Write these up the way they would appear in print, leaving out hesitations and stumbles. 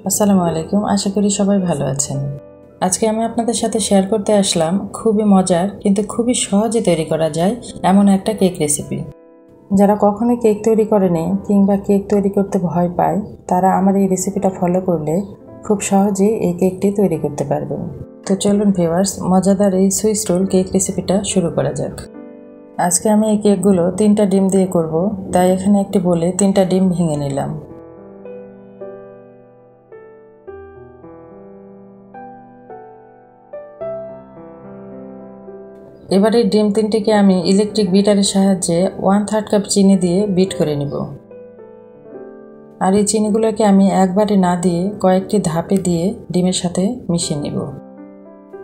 আসসালামু আলাইকুম। আশা করি সবাই ভালো আছেন। আজকে আমি আপনাদের সাথে শেয়ার করতে আসলাম খুবই মজার কিন্তু খুবই সহজে তৈরি করা যায় এমন একটা কেক রেসিপি। যারা কখনোই কেক তৈরি করেনি কিংবা কেক তৈরি করতে ভয় পায় তারা আমার এই রেসিপিটা ফলো করলে খুব সহজেই এই কেকটি তৈরি করতে পারবেন। তো চলুন ভিউয়ার্স, মজাদার এই সুইস রোল কেক রেসিপিটা শুরু করা যাক। আজকে আমি এই কেকগুলো 3টা ডিম দিয়ে করব, তাই এখানে একটি বলে 3টা ডিম ভেঙে নিলাম। এবার এই ডিম 3টিকে আমি ইলেকট্রিক বিটারের সাহায্যে 1/3 কাপ চিনি দিয়ে বিট করে নিব। আর এই চিনিগুলোকে আমি একবারে না দিয়ে কয়েকটি ধাপে দিয়ে ডিমের সাথে মিশিয়ে নিব।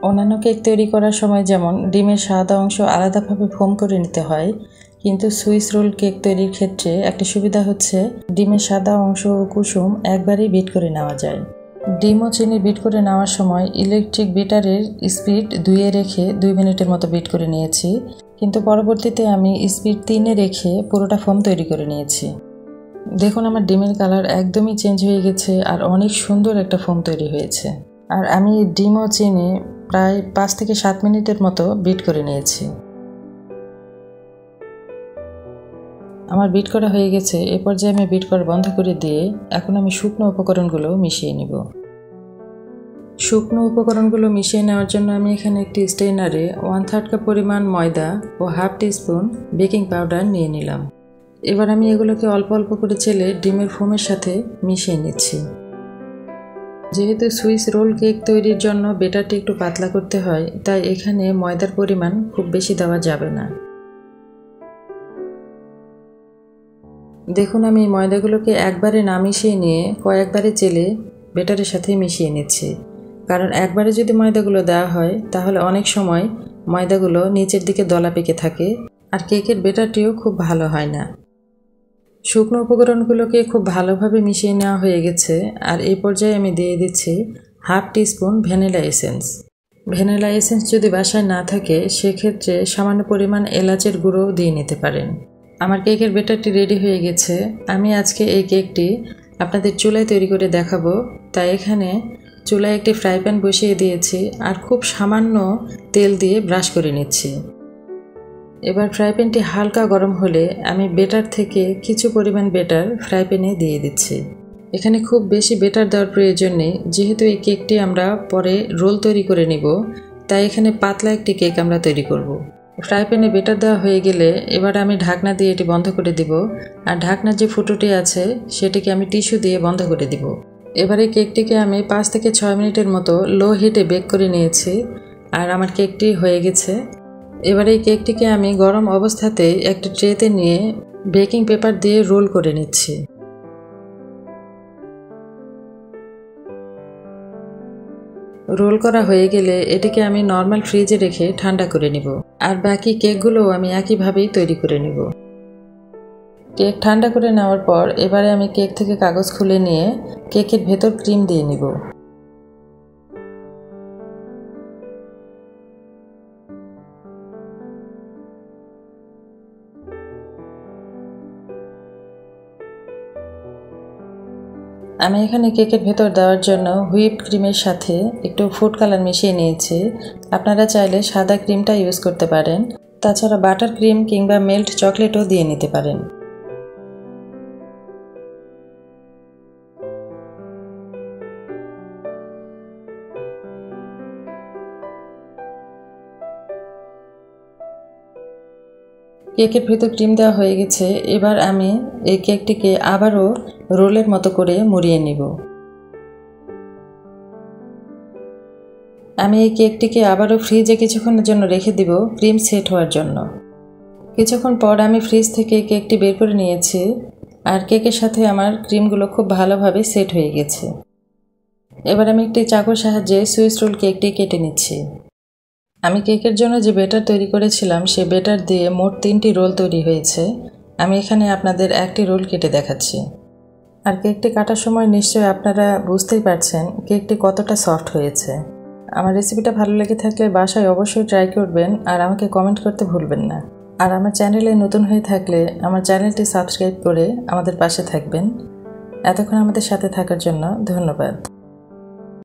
অন্যান্য কেক তৈরি করার সময় যেমন ডিমের সাদা অংশ আলাদাভাবে ফোম করে নিতে হয়, কিন্তু সুইস রোল কেক তৈরির ক্ষেত্রে একটা সুবিধা হচ্ছে ডিমের সাদা অংশ ও কুসুম একবারেই বিট করে নেওয়া যায়। ডিম ও চিনি বিট করে নেওয়ার সময় ইলেকট্রিক বিটারের স্পিড 2-এ রেখে 2 মিনিটের মতো বিট করে নিয়েছি, কিন্তু পরবর্তীতে আমি স্পিড 3-এ রেখে পুরোটা ফোম তৈরি করে নিয়েছি। দেখুন আমার ডিমের কালার একদমই চেঞ্জ হয়ে গেছে আর অনেক সুন্দর একটা ফোম তৈরি হয়েছে। আর আমি ডিম ও চিনি প্রায় 5 থেকে 7 মিনিটের মতো বিট করে নিয়েছি। আমার বিট করা হয়ে গেছে। এ পর্যায়ে আমি বিট করা বন্ধ করে দিয়ে এখন আমি শুকনো উপকরণগুলো মিশিয়ে নিব। শুকনো উপকরণগুলো মিশিয়ে নেওয়ার জন্য আমি এখানে একটি স্টেইনারে 1/3 কাপ পরিমাণ ময়দা ও 1/2 টিস্পুন বেকিং পাউডার নিয়ে নিলাম। এবার আমি এগুলোকে অল্প অল্প করে চেলে ডিমের ফোমের সাথে মিশিয়ে নিচ্ছি। যেহেতু সুইস রোল কেক তৈরির জন্য বেটারটি একটু পাতলা করতে হয়, তাই এখানে ময়দার পরিমাণ খুব বেশি দেওয়া যাবে না। দেখুন আমি ময়দাগুলোকে একবারে না মিশিয়ে নিয়ে কয়েকবারে চেলে বেটারের সাথে মিশিয়ে নিচ্ছি, কারণ একবারে যদি ময়দাগুলো দেওয়া হয় তাহলে অনেক সময় ময়দাগুলো নিচের দিকে দলা পেকে থাকে আর কেকের বেটারটিও খুব ভালো হয় না। শুকনো উপকরণগুলোকে খুব ভালোভাবে মিশিয়ে নেওয়া হয়ে গেছে। আর এই পর্যায়ে আমি দিয়ে দিচ্ছি 1/2 teaspoon vanilla essence. Vanilla essence যদি বাসায় না থাকে সেক্ষেত্রে সামান্য পরিমাণ এলাচের গুঁড়ো দিয়ে নিতে পারেন। আমার কেকের বেটারটি রেডি হয়ে গেছে। আমি আজকে এই কেকটি আপনাদের চুলায় তৈরি করে দেখাবো, তাই এখানে চুলায় একটি ফ্রাই প্যান বসিয়ে দিয়েছি আর খুব সামান্য তেল দিয়ে ব্রাশ করে নিচ্ছি। এবার ফ্রাই প্যানটি হালকা গরম হলে আমি বেটার থেকে কিছু পরিমাণ বেটার ফ্রাই প্যানে দিয়ে দিচ্ছি। এখানে খুব বেশি বেটার দেওয়ার প্রয়োজন নেই, যেহেতু এই কেকটি আমরা পরে রোল তৈরি করে নিব, তাই এখানে পাতলা একটি কেক আমরা তৈরি করব। ফ্রাই প্যানে বেটার দেওয়া হয়ে গেলে এবার আমি ঢাকনা দিয়ে এটি বন্ধ করে দিব, আর ঢাকনার যে ফুটোটি আছে সেটিকে আমি টিস্যু দিয়ে বন্ধ করে দিব। এবারে কেকটিকে আমি 5 থেকে 6 মিনিটের মতো লো হিটে বেক করে নিয়েছি আর আমার কেকটি হয়ে গেছে। এবার এই কেকটিকে আমি গরম অবস্থাতেই একটা ট্রেতে নিয়ে বেকিং পেপার দিয়ে রোল করে নিচ্ছি। রোল করা হয়ে গেলে এটিকে আমি নর্মাল ফ্রিজে রেখে ঠান্ডা করে নিব, আর বাকি কেকগুলোও আমি একইভাবেই তৈরি করে নিব। কেক ঠান্ডা করে নেওয়ার পর এবারে আমি কেক থেকে কাগজ খুলে নিয়ে কেকের ভেতর ক্রিম দিয়ে নিব। আমি এখানে কেকের ভেতর দেওয়ার জন্য হুইপ ক্রিমের সাথে একটু ফুড কালার মিশিয়ে নিয়েছি। আপনারা চাইলে সাদা ক্রিমটা ইউজ করতে পারেন, তাছাড়া বাটার ক্রিম কিংবা মেল্ট চকলেটও দিয়ে নিতে পারেন। কেকের ভেতর ক্রিম দেওয়া হয়ে গেছে। এবার আমি এই কেকটিকে আবারও রোলের মতো করে মুড়িয়ে নিব। আমি এই কেকটিকে আবারও ফ্রিজে কিছুক্ষণের জন্য রেখে দিব ক্রিম সেট হওয়ার জন্য। কিছুক্ষণ পর আমি ফ্রিজ থেকে কেকটি বের করে নিয়েছি আর কেকের সাথে আমার ক্রিমগুলো খুব ভালোভাবে সেট হয়ে গেছে। এবার আমি একটি চাকুর সাহায্যে সুইস রোল কেকটি কেটে নিচ্ছি। আমি কেকের জন্য যে বেটার তৈরি করেছিলাম সে বেটার দিয়ে মোট 3টি রোল তৈরি হয়েছে। আমি এখানে আপনাদের একটি রোল কেটে দেখাচ্ছি। আর কেকটি কাটার সময় নিশ্চয়ই আপনারা বুঝতেই পারছেন কেকটি কতটা সফট হয়েছে। আমার রেসিপিটা ভালো লেগে থাকলে বাসায় অবশ্যই ট্রাই করবেন আর আমাকে কমেন্ট করতে ভুলবেন না। আর আমার চ্যানেলে নতুন হয়ে থাকলে আমার চ্যানেলটি সাবস্ক্রাইব করে আমাদের পাশে থাকবেন। এতক্ষণ আমাদের সাথে থাকার জন্য ধন্যবাদ।